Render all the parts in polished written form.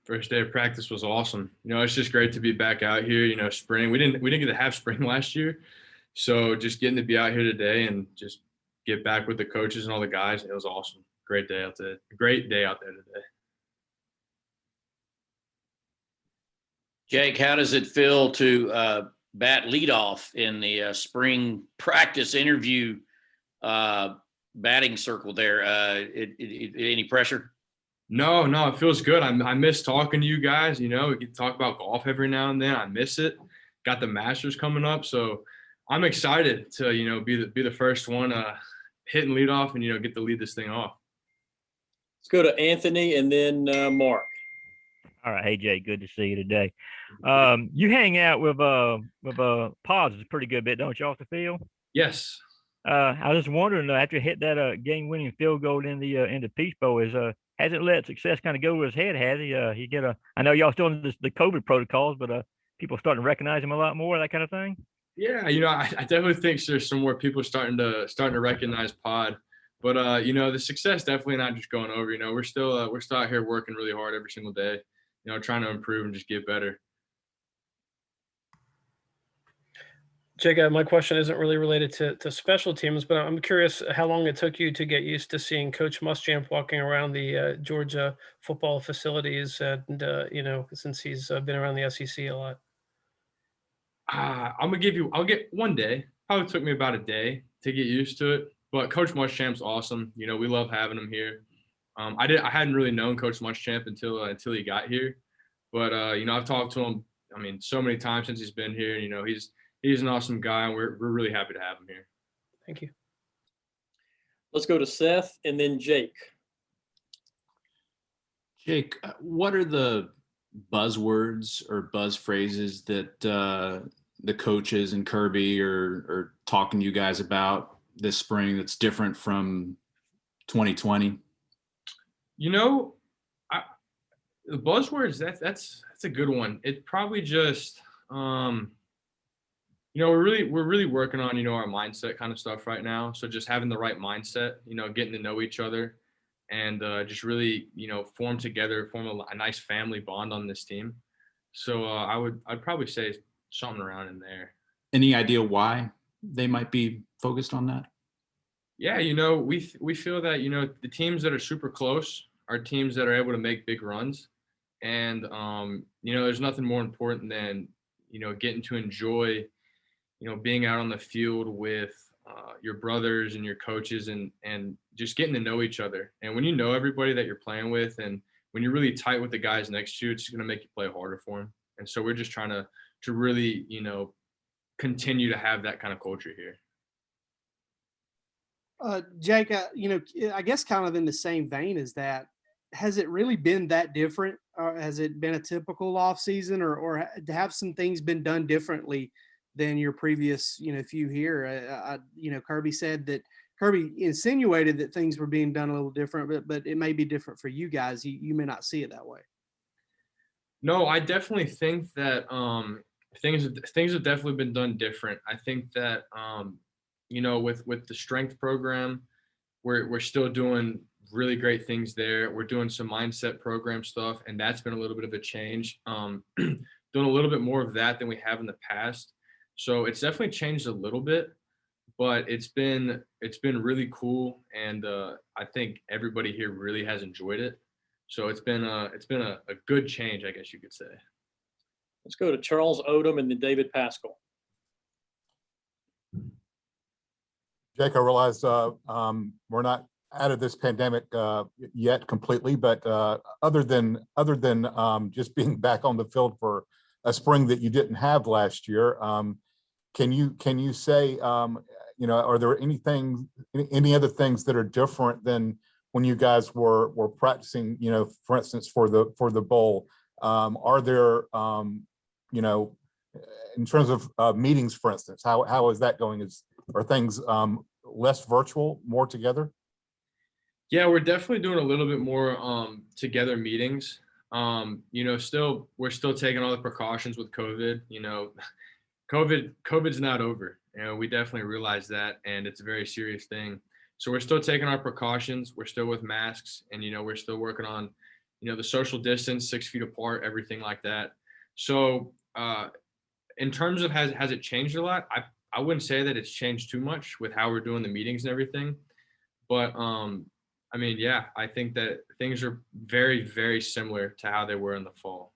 First day of practice was awesome. It's just great to be back out here. Spring. We didn't get to have spring last year, so just getting to be out here today and just get back with the coaches and all the guys, it was awesome. Great day out there. Great day out there today. Jake, how does it feel to bat leadoff in the spring practice interview batting circle there? Any pressure? No, it feels good. I miss talking to you guys. We get to talk about golf every now and then. I miss it. Got the Masters coming up, so I'm excited to be the first one hitting leadoff and get to lead this thing off. Let's go to Anthony and then Mark. All right, hey Jay, good to see you today. You hang out with Pods a pretty good bit, don't you, off the field? Yes. I was just wondering after you hit that game-winning field goal in the Peach Bowl, hasn't let success kind of go to his head, has he? I know y'all still in the COVID protocols, but people starting to recognize him a lot more, that kind of thing. Yeah, I definitely think there's some more people starting to recognize Pod, but the success definitely not just going over. We're still out here working really hard every single day, trying to improve and just get better. Jake, my question isn't really related to special teams, but I'm curious how long it took you to get used to seeing Coach Muschamp walking around the Georgia football facilities, and since he's been around the SEC a lot. I'll get 1 day. Probably took me about a day to get used to it, but Coach Muschamp's awesome. We love having him here. I hadn't really known Coach Muschamp until he got here, but I've talked to him. So many times since he's been here. He's an awesome guy, and we're really happy to have him here. Thank you. Let's go to Seth and then Jake. Jake, what are the buzzwords or buzz phrases that the coaches and Kirby are talking to you guys about this spring that's different from 2020? The buzzwords, that's a good one. It's probably just we're really working on our mindset kind of stuff right now. So just having the right mindset, getting to know each other, and just really form a nice family bond on this team. So I'd probably say something around in there. Any idea why they might be focused on that? Yeah, we feel that the teams that are super close are teams that are able to make big runs, and there's nothing more important than getting to enjoy being out on the field with your brothers and your coaches, and just getting to know each other. And when you know everybody that you're playing with, and when you're really tight with the guys next to you, it's going to make you play harder for them. And so we're just trying to really continue to have that kind of culture here. Jake, I guess kind of in the same vein as that, has it really been that different? Or has it been a typical off season, or have some things been done differently than your previous, few here? Kirby insinuated that things were being done a little different, but it may be different for you guys. You may not see it that way. No, I definitely think that things have definitely been done different. I think that with the strength program, we're still doing really great things there. We're doing some mindset program stuff, and that's been a little bit of a change. Doing a little bit more of that than we have in the past. So it's definitely changed a little bit, but it's been really cool, and I think everybody here really has enjoyed it. So it's been a good change, I guess you could say. Let's go to Charles Odom and then David Pascal. Jake, I realize we're not out of this pandemic yet completely, but other than just being back on the field for a spring that you didn't have last year, can you say are there any other things that are different than when you guys were practicing, for instance, for the bowl? Are there in terms of meetings, for instance, how is that going? Are things less virtual, more together? Yeah, we're definitely doing a little bit more together meetings. We're still taking all the precautions with COVID. COVID's not over. We definitely realize that, and it's a very serious thing. So we're still taking our precautions. We're still with masks, and we're still working on the social distance, 6 feet apart, everything like that. So in terms of has it changed a lot? I wouldn't say that it's changed too much with how we're doing the meetings and everything. But I mean, yeah, I think that things are very, very similar to how they were in the fall.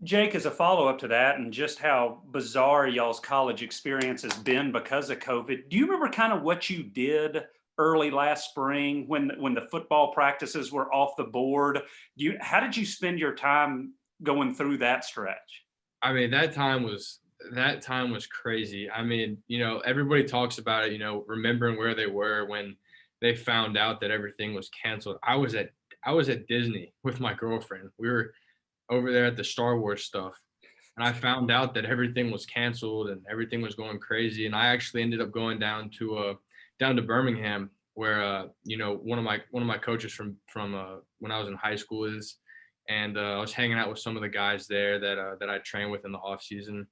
Jake, as a follow-up to that and just how bizarre y'all's college experience has been because of COVID, do you remember kind of what you did early last spring when the football practices were off the board? How did you spend your time going through that stretch? I mean, that time was crazy. I mean, everybody talks about it, remembering where they were when they found out that everything was canceled. I was at Disney with my girlfriend. We were over there at the Star Wars stuff. And I found out that everything was canceled and everything was going crazy. And I actually ended up going down to Birmingham, where one of my coaches from when I was in high school is, and I was hanging out with some of the guys there that I trained with in the off season.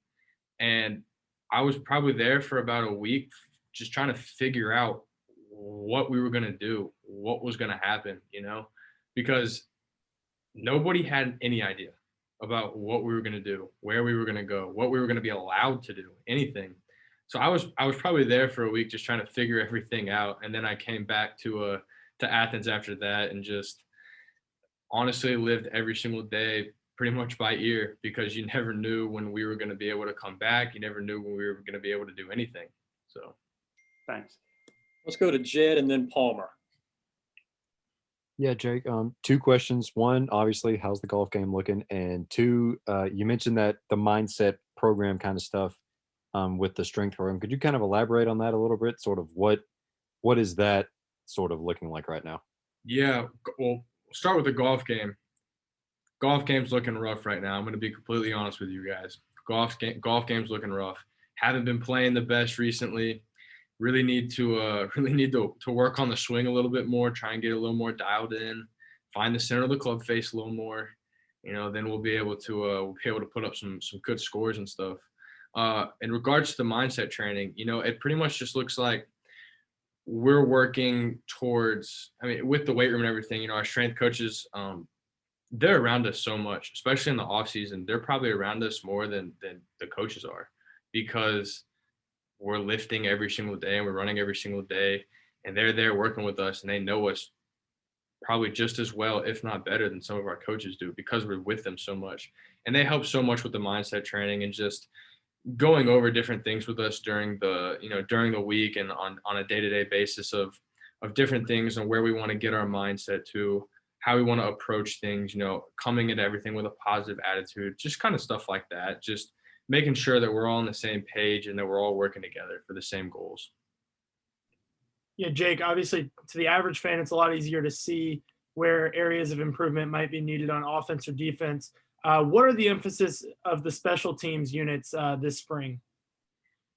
And I was probably there for about a week, just trying to figure out what we were going to do, what was going to happen, because nobody had any idea about what we were going to do, where we were going to go, what we were going to be allowed to do, anything. So I was probably there for a week just trying to figure everything out. And then I came back to Athens after that and just honestly lived every single day pretty much by ear, because you never knew when we were going to be able to come back. You never knew when we were going to be able to do anything. So Thanks. Let's go to Jed and then Palmer. Yeah, Jake, two questions. One, obviously, how's the golf game looking? And two, you mentioned that the mindset program kind of stuff with the strength program. Could you kind of elaborate on that a little bit? Sort of what is that sort of looking like right now? Yeah, well, start with the golf game. Golf game's looking rough right now. I'm going to be completely honest with you guys. Golf game's looking rough. Haven't been playing the best recently. Really need to work on the swing a little bit more. Try and get a little more dialed in. Find the center of the club face a little more. Then we'll be able to put up some good scores and stuff. In regards to the mindset training, it pretty much just looks like we're working towards. I mean, with the weight room and everything, our strength coaches, they're around us so much, especially in the off season. They're probably around us more than the coaches are, because we're lifting every single day and we're running every single day, and they're there working with us, and they know us probably just as well, if not better, than some of our coaches do, because we're with them so much. And they help so much with the mindset training and just going over different things with us during the week and on a day-to-day basis of different things and where we want to get our mindset to, how we want to approach things, coming at everything with a positive attitude, just kind of stuff like that. Just making sure that we're all on the same page and that we're all working together for the same goals. Yeah, Jake, obviously to the average fan, it's a lot easier to see where areas of improvement might be needed on offense or defense. What are the emphasis of the special teams units this spring?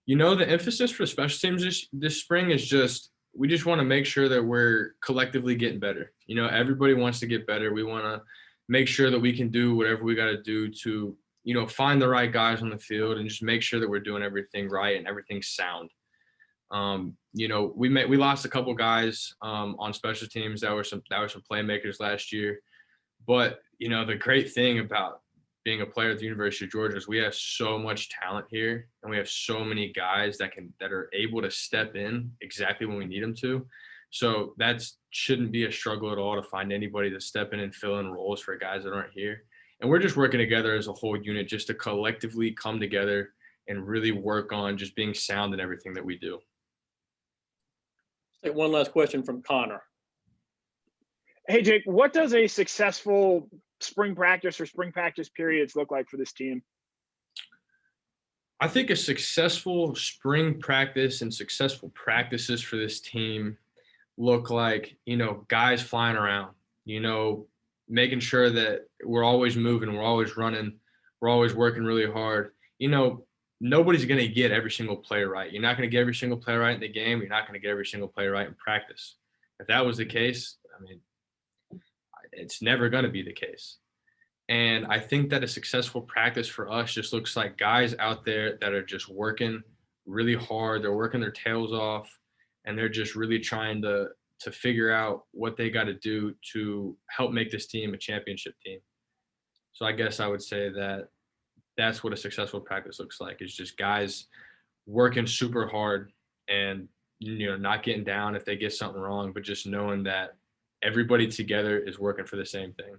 The emphasis for special teams this spring is we just want to make sure that we're collectively getting better. Everybody wants to get better. We want to make sure that we can do whatever we got to do to, find the right guys on the field and just make sure that we're doing everything right and everything's sound. We lost a couple guys on special teams that were some playmakers last year. But, the great thing about being a player at the University of Georgia is we have so much talent here, and we have so many guys that are able to step in exactly when we need them to. So that shouldn't be a struggle at all to find anybody to step in and fill in roles for guys that aren't here. And we're just working together as a whole unit just to collectively come together and really work on just being sound in everything that we do. Let's take one last question from Connor. Hey, Jake, what does a successful spring practice or spring practice periods look like for this team? I think a successful spring practice and successful practices for this team look like, guys flying around, making sure that we're always moving, we're always running, we're always working really hard. Nobody's going to get every single play right. You're not going to get every single play right in the game. You're not going to get every single play right in practice. If that was the case, I mean, it's never going to be the case. And I think that a successful practice for us just looks like guys out there that are just working really hard. They're working their tails off, and they're just really trying to to figure out what they got to do to help make this team a championship team. So I guess I would say that that's what a successful practice looks like. It's just guys working super hard and, not getting down if they get something wrong, but just knowing that everybody together is working for the same thing.